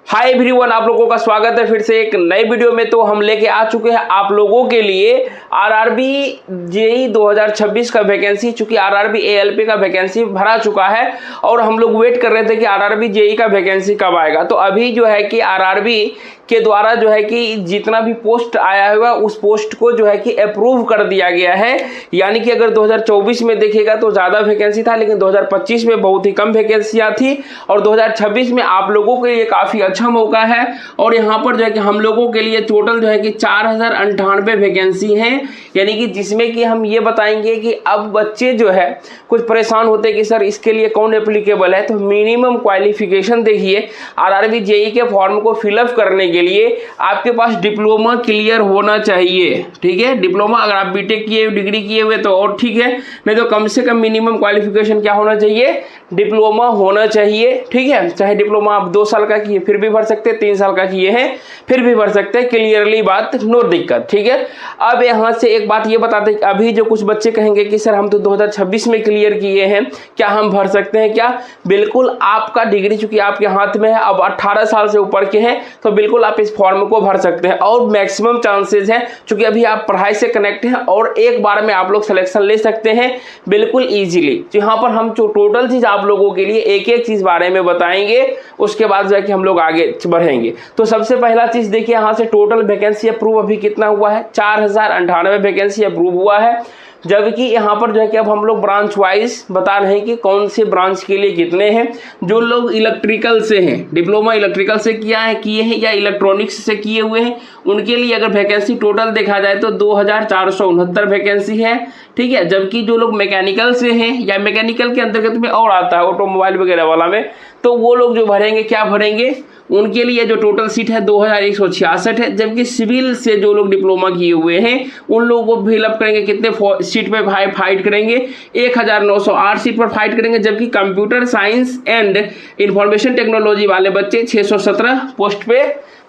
Hi everyone, आप लोगों का स्वागत है फिर से एक नए वीडियो में। तो हम लेके आ चुके हैं आप लोगों के लिए आरआरबी जेई 2026 का वैकेंसी। चूंकि आरआरबी एएलपी का वैकेंसी भरा चुका है और हम लोग वेट कर रहे थे कि आरआरबी जेई का वैकेंसी कब आएगा। तो अभी जो है कि आरआरबी के द्वारा जो है कि जितना भी पोस्ट आया हुआ उस पोस्ट को जो है कि अप्रूव कर दिया गया है। यानी कि अगर 2024 में देखिएगा तो ज़्यादा वैकेंसी था, लेकिन 2025 में बहुत ही कम वैकेंसियाँ थी और 2026 में आप लोगों के लिए काफ़ी अच्छा मौका है। और यहाँ पर जो है कि हम लोगों के लिए टोटल जो है कि 4098 वैकेंसी हैं। यानी कि जिसमें कि हम ये बताएंगे कि अब बच्चे जो है कुछ परेशान होते हैं कि सर इसके लिए कौन एप्लीकेबल है। तो मिनिमम क्वालिफिकेशन देखिए, आरआरबी जेई के फॉर्म को फिलअप करने के लिए आपके पास डिप्लोमा क्लियर होना चाहिए। ठीक है, डिप्लोमा अगर आप बीटेक किए डिग्री किए हुए तो और ठीक है, नहीं तो कम से कम मिनिमम क्वालिफिकेशन क्या होना चाहिए, डिप्लोमा होना चाहिए। ठीक है, चाहे डिप्लोमा आप 2 साल का किए फिर भी भर सकते हैं, 3 साल का किए हैं फिर भी भर सकते हैं, क्लियरली बात, नो दिक्कत। ठीक है, अब यहाँ से एक बात ये बताते हैं, अभी जो कुछ बच्चे कहेंगे कि सर हम तो 2026 में क्लियर किए हैं, क्या हम भर सकते हैं क्या? बिल्कुल, आपका डिग्री चूंकि आपके हाथ में है, अब 18 साल से ऊपर के हैं तो बिल्कुल आप इस फॉर्म को भर सकते हैं। और मैक्सिमम चांसेस हैं चूंकि अभी आप पढ़ाई से कनेक्ट हैं और एक बार में आप लोग सिलेक्शन ले सकते हैं बिल्कुल ईजिली। तो यहाँ पर हम जो टोटल चीज आप लोगों के लिए एक एक चीज बारे में बताएंगे, उसके बाद जो है कि हम लोग आगे बढ़ेंगे। तो सबसे पहला चीज देखिए, यहाँ से टोटल वैकेंसी अप्रूव अभी कितना हुआ है, 4098 वैकेंसी अप्रूव हुआ है। जबकि यहाँ पर जो है कि अब हम लोग ब्रांच वाइज बता रहे हैं कि कौन से ब्रांच के लिए कितने हैं। जो लोग इलेक्ट्रिकल से हैं, डिप्लोमा इलेक्ट्रिकल से किए हैं या इलेक्ट्रॉनिक्स से किए हुए हैं, उनके लिए अगर वैकेंसी टोटल देखा जाए तो 2469 वैकेंसी है। ठीक है, जबकि जो लोग मैकेनिकल से हैं या मैकेनिकल के अंतर्गत में और आता है ऑटोमोबाइल वगैरह वाला में, तो वो लोग जो भरेंगे क्या भरेंगे, उनके लिए जो टोटल सीट है 2166 है। जबकि सिविल से जो लोग डिप्लोमा किए हुए हैं उन लोगों को फिलअप करेंगे, कितने सीट पे फाइट करेंगे, 1908 सीट पर फाइट करेंगे। जबकि computer science and information technology वाले बच्चे 617 पोस्ट पे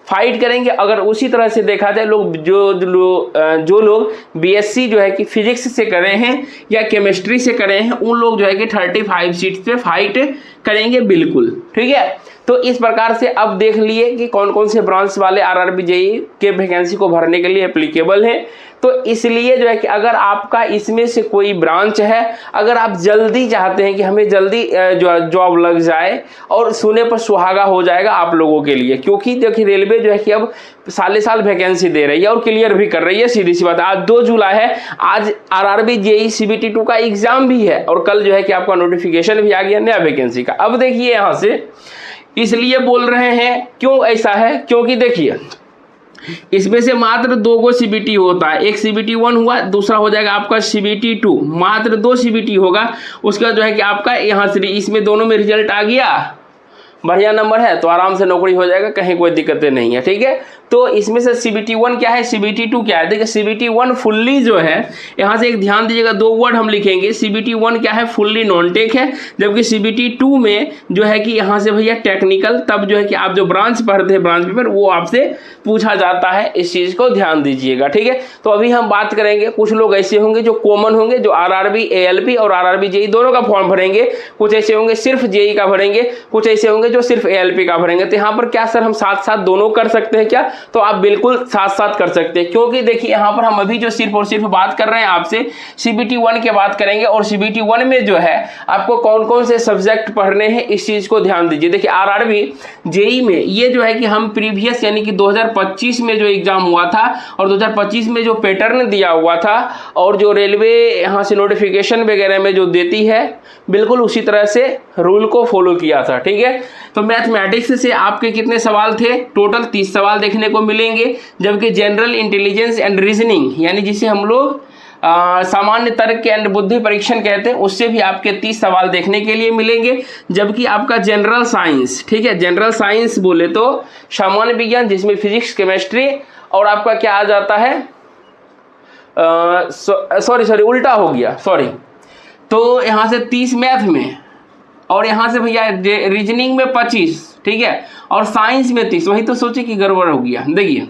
फाइट करेंगे। अगर उसी तरह से देखा जाए लोग जो लोग बीएससी जो है कि फिजिक्स से करे हैं या केमिस्ट्री से करे हैं, उन लोग जो है कि 35 सीट्स पे फाइट करेंगे बिल्कुल। ठीक है, तो इस प्रकार से अब देख लिए कि कौन कौन से ब्रांच वाले आरआरबी जेई के वैकेंसी को भरने के लिए एप्लीकेबल है। तो इसलिए जो है कि अगर आपका इसमें से कोई ब्रांच है, अगर आप जल्दी चाहते हैं कि हमें जल्दी जो जॉब लग जाए और सुने पर सुहागा हो जाएगा आप लोगों के लिए, क्योंकि देखिए रेलवे जो है कि अब साले साल वैकेंसी दे रही है और क्लियर भी कर रही है। सीधी सी बात है, आज 2 जुलाई है, आज आरआरबी जेई सीबीटी 2 का एग्जाम भी है और कल जो है कि आपका नोटिफिकेशन भी आ गया नया वैकेंसी का। अब देखिए यहाँ से इसलिए बोल रहे हैं, क्यों ऐसा है, क्योंकि देखिए इसमें से मात्र 2 गो सीबीटी होता है, एक सीबीटी 1 हुआ, दूसरा हो जाएगा आपका सीबीटी 2, मात्र 2 सीबीटी होगा। उसका जो है कि आपका यहाँ से इसमें दोनों में रिजल्ट आ गया, बढ़िया नंबर है तो आराम से नौकरी हो जाएगा, कहीं कोई दिक्कतें नहीं है। ठीक है, तो इसमें से सीबीटी 1 क्या है, सीबीटी 2 क्या है। देखिए सीबीटी 1 फुल्ली जो है, यहाँ से एक ध्यान दीजिएगा, 2 वर्ड हम लिखेंगे। सीबीटी 1 क्या है, फुल्ली नॉन टेक है। जबकि सीबीटी 2 में जो है कि यहाँ से भैया टेक्निकल, तब जो है कि आप जो ब्रांच पढ़ते हैं ब्रांच पेपर वो आपसे पूछा जाता है, इस चीज़ को ध्यान दीजिएगा। ठीक है, तो अभी हम बात करेंगे, कुछ लोग ऐसे होंगे जो कॉमन होंगे, जो आरआरबी एएलपी और आरआरबी जेई दोनों का फॉर्म भरेंगे। कुछ ऐसे होंगे सिर्फ जेई का भरेंगे, कुछ ऐसे होंगे जो सिर्फ एएलपी का भरेंगे। तो यहाँ पर क्या सर हम साथ साथ दोनों कर सकते हैं क्या? तो आप बिल्कुल साथ साथ कर सकते हैं, क्योंकि देखिए यहाँ पर हम अभी जो सिर्फ और सिर्फ बात कर रहे हैं आपसे सीबीटी 1 की बात करेंगे। और सीबीटी 1 में जो है आपको कौन कौन से सब्जेक्ट पढ़ने हैं, इस चीज को ध्यान दीजिए। देखिए आरआरबी जेई में ये जो है कि हम प्रीवियस यानी कि 2025 में जो एग्जाम हुआ था और 2025 में जो पैटर्न दिया हुआ था और जो रेलवे यहाँ से नोटिफिकेशन वगैरह में जो देती है, बिल्कुल उसी तरह से रूल को फॉलो किया था। ठीक है, तो मैथमेटिक्स से आपके कितने सवाल थे, टोटल 30 सवाल देखने को मिलेंगे। जबकि जनरल इंटेलिजेंस एंड रीजनिंग यानी जिसे हम लोग सामान्य तर्क एंड बुद्धि परीक्षण कहते हैं, उससे भी आपके 30 सवाल देखने के लिए मिलेंगे। जबकि आपका जनरल साइंस, ठीक है, जनरल साइंस बोले तो सामान्य विज्ञान जिसमें फिजिक्स केमिस्ट्री और आपका क्या आ जाता है, सॉरी उल्टा हो गया, सॉरी। तो यहाँ से 30 मैथ में और यहाँ से भैया रीजनिंग में 25, ठीक है, और साइंस में 30। वही तो सोचे कि गड़बड़ हो गया। देखिए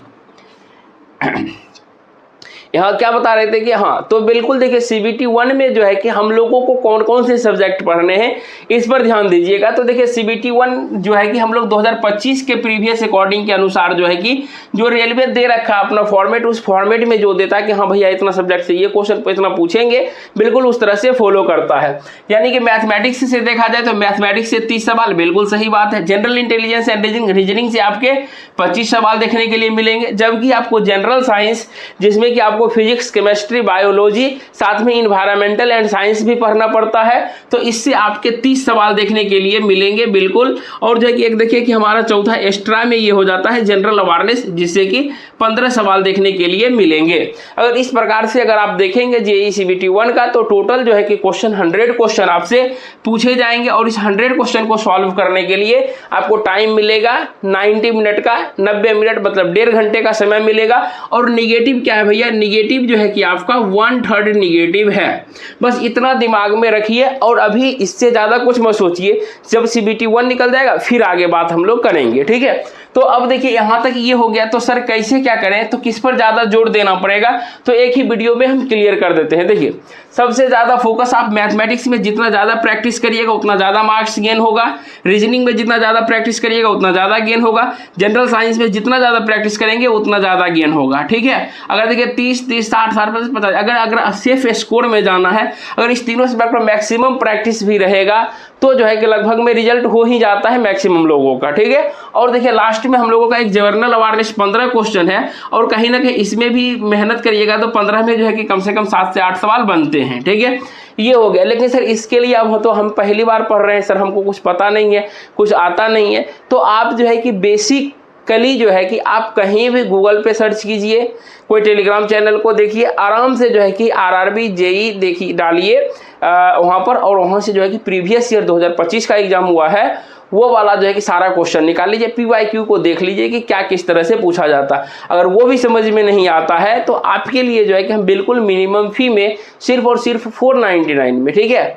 यहाँ क्या बता रहे थे कि हाँ, तो बिल्कुल देखिए CBT 1 में जो है कि हम लोगों को कौन कौन से सब्जेक्ट पढ़ने हैं इस पर ध्यान दीजिएगा। तो देखिए CBT 1 जो है कि हम लोग 2025 के प्रीवियस अकॉर्डिंग के अनुसार जो है कि जो रेलवे दे रखा है अपना फॉर्मेट, उस फॉर्मेट में जो देता है कि हाँ भैया इतना सब्जेक्ट से ये क्वेश्चन इतना पूछेंगे, बिल्कुल उस तरह से फॉलो करता है। यानी कि मैथमेटिक्स से देखा जाए तो मैथमेटिक्स से 30 सवाल, बिल्कुल सही बात है। जनरल इंटेलिजेंस एंड रीजनिंग से आपके 25 सवाल देखने के लिए मिलेंगे, जबकि आपको जनरल साइंस जिसमें कि आपको फिजिक्स, केमिस्ट्री, बायोलॉजी, साथ में इन्वायरमेंटल एंड साइंस भी पढ़ना पड़ता है, तो इससे आपके 30 सवाल देखने के लिए मिलेंगे बिल्कुल। और जो है कि एक देखिए कि हमारा चौथा एक्स्ट्रा में ये हो जाता है जनरल अवेयरनेस, जिससे कि 15 सवाल देखने के लिए मिलेंगे। अगर इस प्रकार से अगर आप देखेंगे JEE CBT 1 का, तो टोटल जो है कि क्वेश्चन 100 क्वेश्चन आपसे पूछे जाएंगे और इस 100 क्वेश्चन को सॉल्व करने के लिए आपको टाइम मिलेगा 90 मिनट का, 90 मिनट मतलब 1.5 घंटे का समय मिलेगा। और निगेटिव क्या है भैया, निगेटिव जो है कि आपका 1/3 निगेटिव है। बस इतना दिमाग में रखिए और अभी इससे ज़्यादा कुछ मत सोचिए, जब CBT 1 निकल जाएगा फिर आगे बात हम लोग करेंगे, ठीक है। तो अब देखिए यहाँ तक ये हो गया, तो सर कैसे क्या करें, तो किस पर ज़्यादा जोर देना पड़ेगा, तो एक ही वीडियो में हम क्लियर कर देते हैं। देखिए सबसे ज़्यादा फोकस आप मैथमेटिक्स में जितना ज़्यादा प्रैक्टिस करिएगा उतना ज़्यादा मार्क्स गेन होगा, रीजनिंग में जितना ज़्यादा प्रैक्टिस करिएगा उतना ज़्यादा गेन होगा, जनरल साइंस में जितना ज़्यादा प्रैक्टिस करेंगे उतना ज़्यादा गेन होगा, ठीक है। अगर देखिए 30, 60, 60, 50, अगर सेफ स्कोर में जाना है, अगर इस तीनों सब्जेक्ट पर मैक्सिमम प्रैक्टिस भी रहेगा तो जो है कि लगभग में रिजल्ट हो ही जाता है मैक्सिमम लोगों का, ठीक है। और देखिए लास्ट में हम लोगों का एक जनरल अवेयरनेस 15 क्वेश्चन है, और कहीं ना कहीं इसमें भी मेहनत करिएगा तो 15 में जो है कि कम से कम 7 से 8 सवाल बनते हैं, ठीक है। ये हो गया। लेकिन सर इसके लिए अब तो हम पहली बार पढ़ रहे हैं सर, हमको कुछ पता नहीं है, कुछ आता नहीं है, तो आप जो है कि बेसिक कली जो है कि आप कहीं भी गूगल पे सर्च कीजिए, कोई टेलीग्राम चैनल को देखिए, आराम से जो है कि RRB JEE देखिए डालिए वहाँ पर, और वहाँ से जो है कि प्रीवियस ईयर 2025 का एग्जाम हुआ है वो वाला जो है कि सारा क्वेश्चन निकाल लीजिए, PYQ को देख लीजिए कि क्या किस तरह से पूछा जाता है। अगर वो भी समझ में नहीं आता है तो आपके लिए जो है कि हम बिल्कुल मिनिमम फी में सिर्फ और सिर्फ 499 में, ठीक है,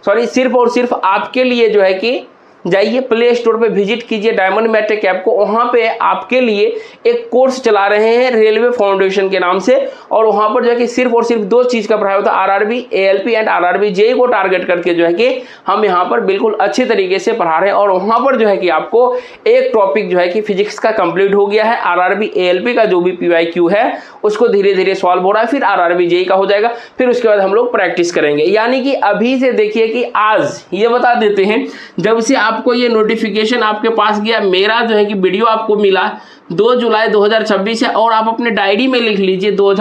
सॉरी सिर्फ और सिर्फ आपके लिए जो है कि जाइए प्ले स्टोर पे विजिट कीजिए डायमंड मैट्रिक ऐप को, वहाँ पे आपके लिए एक कोर्स चला रहे हैं रेलवे फाउंडेशन के नाम से, और वहाँ पर जो है कि सिर्फ और सिर्फ 2 चीज़ का पढ़ाई होता है, RRB ALP and RRB JEE को टारगेट करके जो है कि हम यहाँ पर बिल्कुल अच्छे तरीके से पढ़ा रहे हैं। और वहाँ पर जो है कि आपको एक टॉपिक जो है कि फिजिक्स का कंप्लीट हो गया है, RRB ALP का जो भी PYQ है उसको धीरे धीरे सॉल्व हो रहा है, फिर RRB JEE का हो जाएगा, फिर उसके बाद हम लोग प्रैक्टिस करेंगे। यानी कि अभी से देखिए कि आज ये बता देते हैं, जब से आपको ये नोटिफिकेशन आपके पास गया, मेरा जो है कि वीडियो आपको मिला 2 जुलाई 2026 है, और आप अपने डायरी में लिख लीजिए 2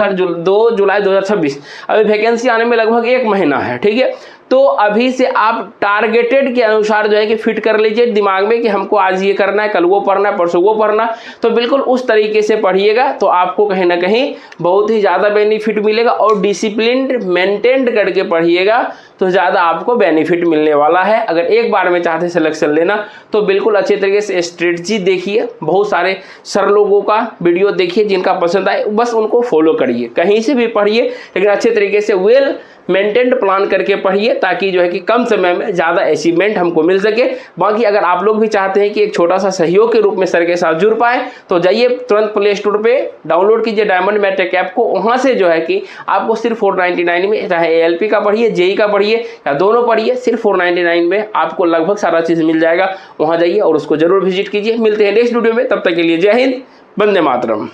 जुलाई 2026, अभी वैकेंसी आने में लगभग 1 महीना है, ठीक है। तो अभी से आप टारगेटेड के अनुसार जो है कि फिट कर लीजिए दिमाग में कि हमको आज ये करना है, कल वो पढ़ना है, परसों वो पढ़ना, तो बिल्कुल उस तरीके से पढ़िएगा तो आपको कहीं ना कहीं बहुत ही ज़्यादा बेनिफिट मिलेगा। और डिसिप्लिन मेंटेन करके पढ़िएगा तो ज़्यादा आपको बेनिफिट मिलने वाला है। अगर एक बार में चाहते सिलेक्शन लेना तो बिल्कुल अच्छे तरीके से स्ट्रेटजी देखिए, बहुत सारे सर लोगों का वीडियो देखिए, जिनका पसंद आए बस उनको फॉलो करिए, कहीं से भी पढ़िए लेकिन अच्छे तरीके से वेल मेंटेन्ड प्लान करके पढ़िए, ताकि जो है कि कम समय में ज़्यादा अचीवमेंट हमको मिल सके। बाकी अगर आप लोग भी चाहते हैं कि एक छोटा सा सहयोग के रूप में सर के साथ जुड़ पाए तो जाइए तुरंत प्ले स्टोर पे डाउनलोड कीजिए डायमंड मैट्रिक ऐप को, वहाँ से जो है कि आपको सिर्फ 499 में, चाहे ALP का पढ़िए, JEE का पढ़िए या दोनों पढ़िए, सिर्फ 499 में आपको लगभग सारा चीज़ मिल जाएगा। वहाँ जाइए और उसको जरूर विजिट कीजिए। मिलते हैं नेक्स्ट वीडियो में, तब तक के लिए जय हिंद, वंदे मातरम।